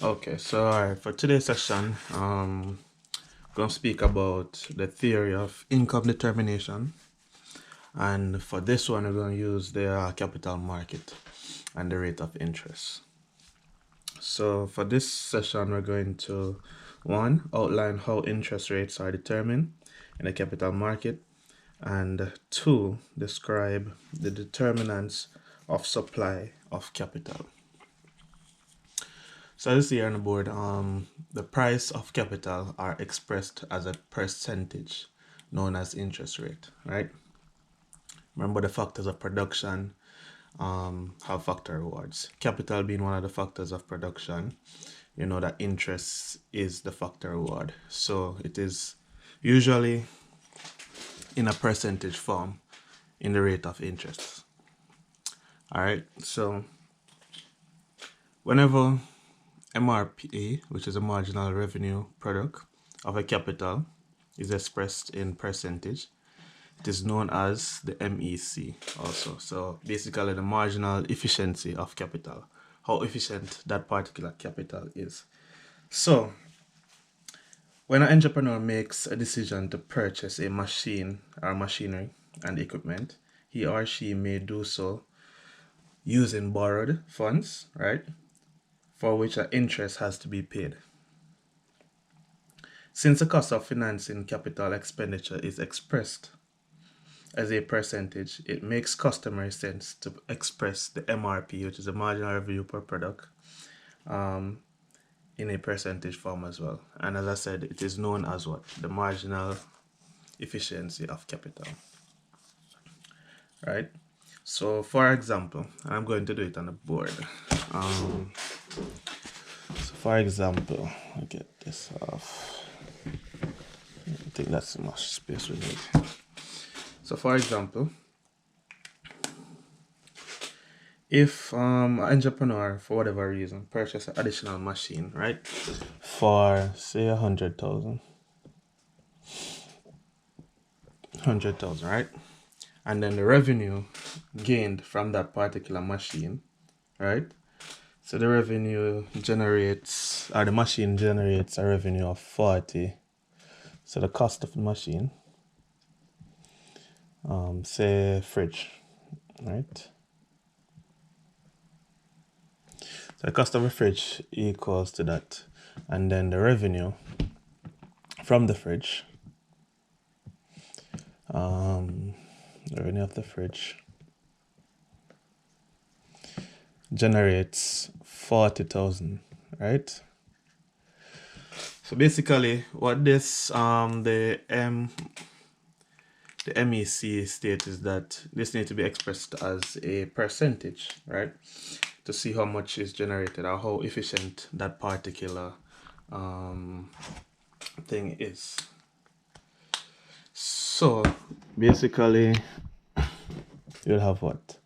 Okay, so all right, for today's session, gonna speak about the theory of income determination, and for this one, we're gonna use the capital market and the rate of interest. So for this session, we're going to outline how interest rates are determined in the capital market, and two, describe the determinants of supply of capital. So as you see on the board, the price of capital are expressed as a percentage known as interest rate, right? Remember the factors of production have factor rewards. Capital being one of the factors of production, you know that interest is the factor reward. So it is usually in a percentage form in the rate of interest. All right, so whenever MRPA, which is a marginal revenue product of a capital, is expressed in percentage, it is known as the MEC also. So basically the marginal efficiency of capital, how efficient that particular capital is. So when an entrepreneur makes a decision to purchase a machine or machinery and equipment, he or she may do so using borrowed funds, right? For which an interest has to be paid. Since the cost of financing capital expenditure is expressed as a percentage, it makes customary sense to express the MRP, which is the marginal revenue per product, in a percentage form as well. And as I said, it is known as what? The marginal efficiency of capital, right? So for example, I'm going to do it on the board. So for example, I'll get this off. I think that's much space we need. So for example, if an entrepreneur, for whatever reason, purchase an additional machine, right, for say 100,000, right, and then the revenue gained from that particular machine, right, so the revenue generates, or the machine generates a revenue of 40. So the cost of the machine, say fridge, right? So the cost of a fridge equals to that. And then the revenue from the fridge, the revenue of the fridge generates 40,000, right? So basically what this, the MEC state is that this needs to be expressed as a percentage, right? To see how much is generated or how efficient that particular thing is. So basically you'll have what?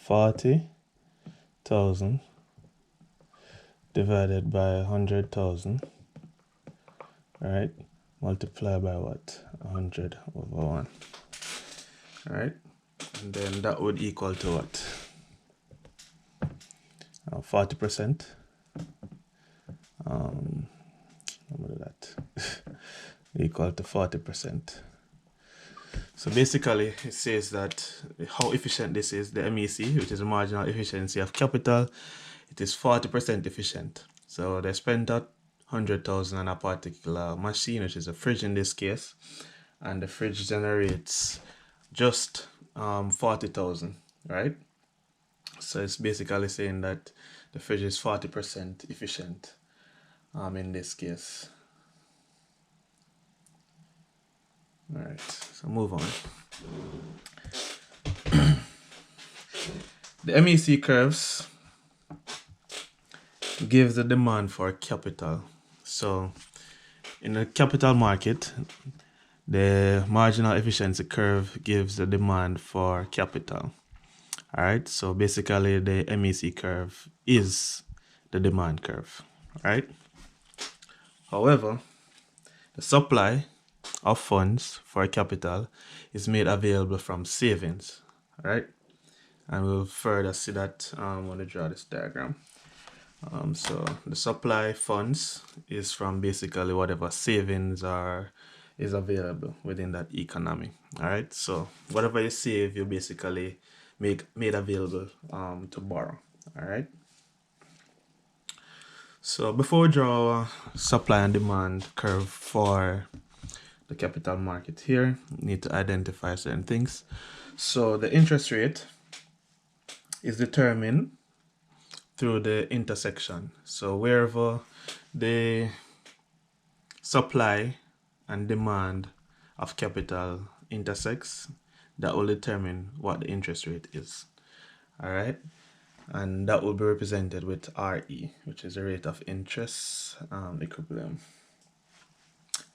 40,000 divided by 100,000, right? Multiply by what? 100 over 1, right? And then that would equal to what? 40%. That equal to 40%. So basically it says that how efficient this is, the MEC, which is the marginal efficiency of capital, it is 40% efficient. So they spent that 100,000 on a particular machine, which is a fridge in this case, and the fridge generates just 40,000, right? So it's basically saying that the fridge is 40% efficient in this case. All right, so move on. The MEC curves give the demand for capital. So in the capital market, the marginal efficiency curve gives the demand for capital. All right, so basically the MEC curve is the demand curve, right? However, the supply of funds for capital is made available from savings, right? And we'll further see that when we draw this diagram. So the supply funds is from basically whatever savings is available within that economy. All right. So whatever you save, you basically made available to borrow. All right. So before we draw a supply and demand curve for the capital market here, you need to identify certain things. So the interest rate is determined through the intersection. So wherever the supply and demand of capital intersects, that will determine what the interest rate is. All right. And that will be represented with RE, which is the rate of interest equilibrium.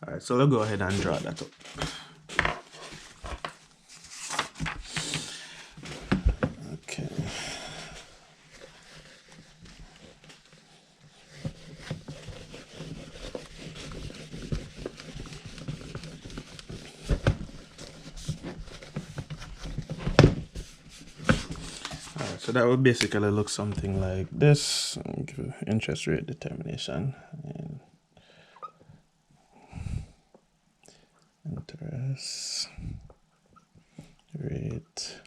All right, so let's go ahead and draw that up. Okay. All right, so that will basically look something like this. Interest rate determination and interest rate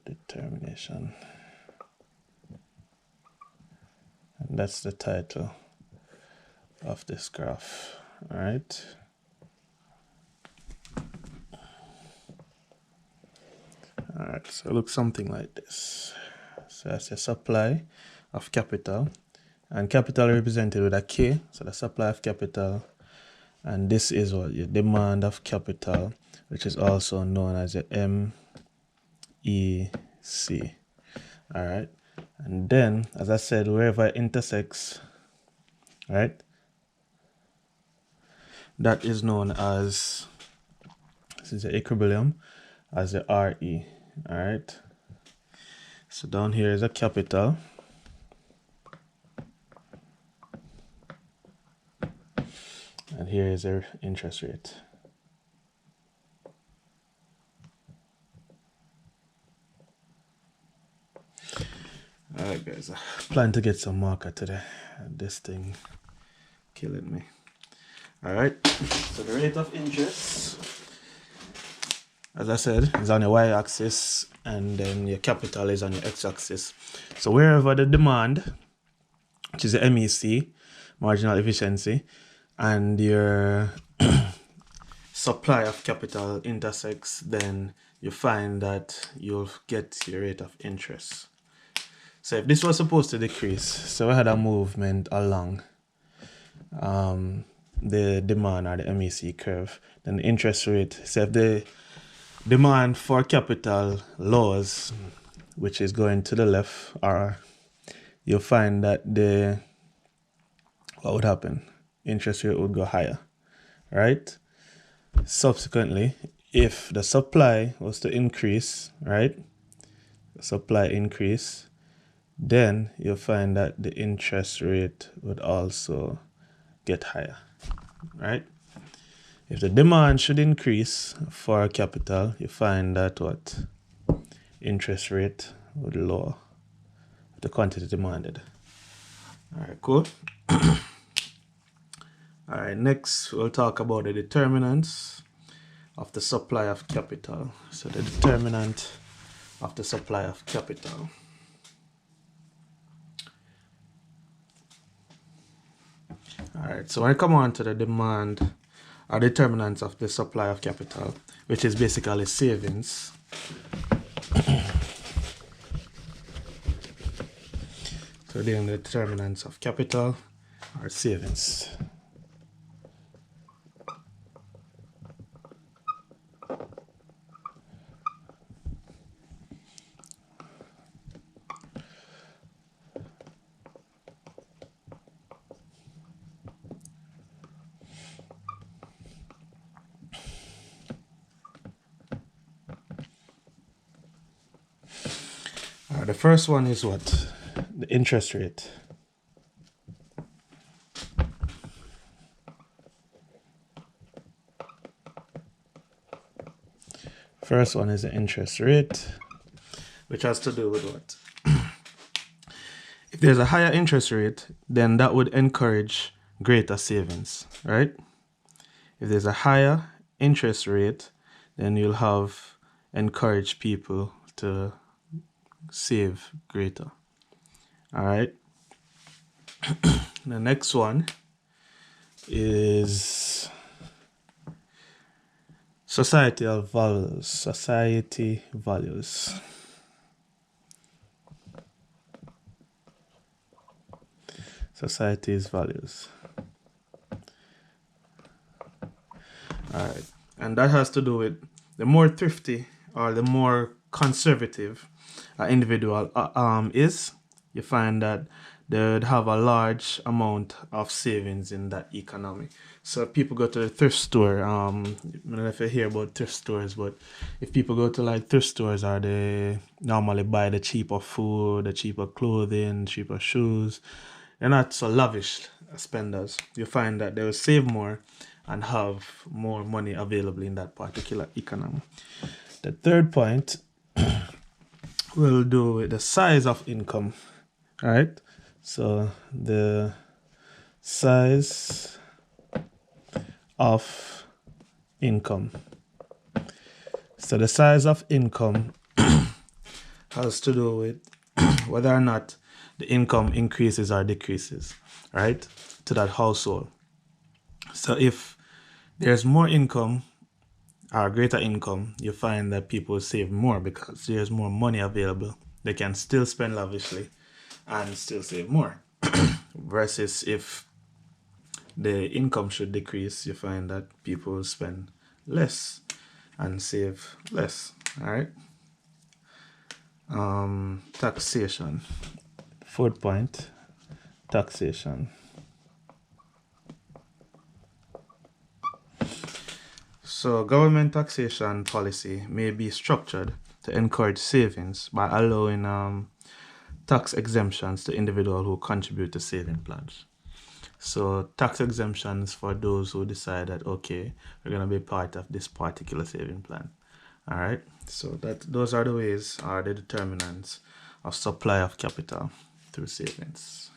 determination. And that's the title of this graph. All right. All right, so it looks something like this. So that's the supply of capital, and capital represented with a K. So the supply of capital, and this is what your demand of capital, which is also known as the MEC. All right, and then as I said, wherever it intersects, right, that is known as, this is the equilibrium, as the RE. All right. So down here is a capital. And here is their interest rate. All right, guys. I plan to get some marker today. This thing killing me. All right. So the rate of interest, as I said, is on your y-axis, and then your capital is on your x-axis. So wherever the demand, which is the MEC, marginal efficiency, and your supply of capital intersects, then you find that you'll get your rate of interest. So if this was supposed to decrease, so we had a movement along the demand or the MEC curve, then the interest rate, so if the demand for capital lowers, which is going to the left, or you'll find that what would happen? Interest rate would go higher, right? Subsequently, if the supply was to increase, right? The supply increase, then you'll find that the interest rate would also get higher, right? If the demand should increase for capital, you find that what? Interest rate would lower the quantity demanded. All right, cool. All right, next we'll talk about the determinants of the supply of capital. So the determinant of the supply of capital. All right, so when I come on to the demand or determinants of the supply of capital, which is basically savings. So then the determinants of capital are savings. The first one is what? The interest rate. First one is the interest rate, which has to do with what? If there's a higher interest rate, then that would encourage greater savings, right? If there's a higher interest rate, then you'll have encourage people to save greater. All right. The next one is societal values. Society values. Society's values. All right. And that has to do with the more thrifty or the more conservative an individual is, you find that they would have a large amount of savings in that economy. So people go to the thrift store. I don't know if you hear about thrift stores, but if people go to like thrift stores, or they normally buy the cheaper food, the cheaper clothing, cheaper shoes, they're not so lavish spenders. You find that they will save more and have more money available in that particular economy. The third point will do with the size of income, right? So the size of income. So the size of income has to do with whether or not the income increases or decreases, right, to that household. So if there's more income or greater income, you find that people save more because there's more money available. They can still spend lavishly and still save more. Versus if the income should decrease, you find that people spend less and save less. All right. Taxation. Fourth point, taxation. So government taxation policy may be structured to encourage savings by allowing tax exemptions to individuals who contribute to saving plans. So tax exemptions for those who decide that, okay, we're going to be part of this particular saving plan. All right. So those are the ways, are the determinants of supply of capital through savings.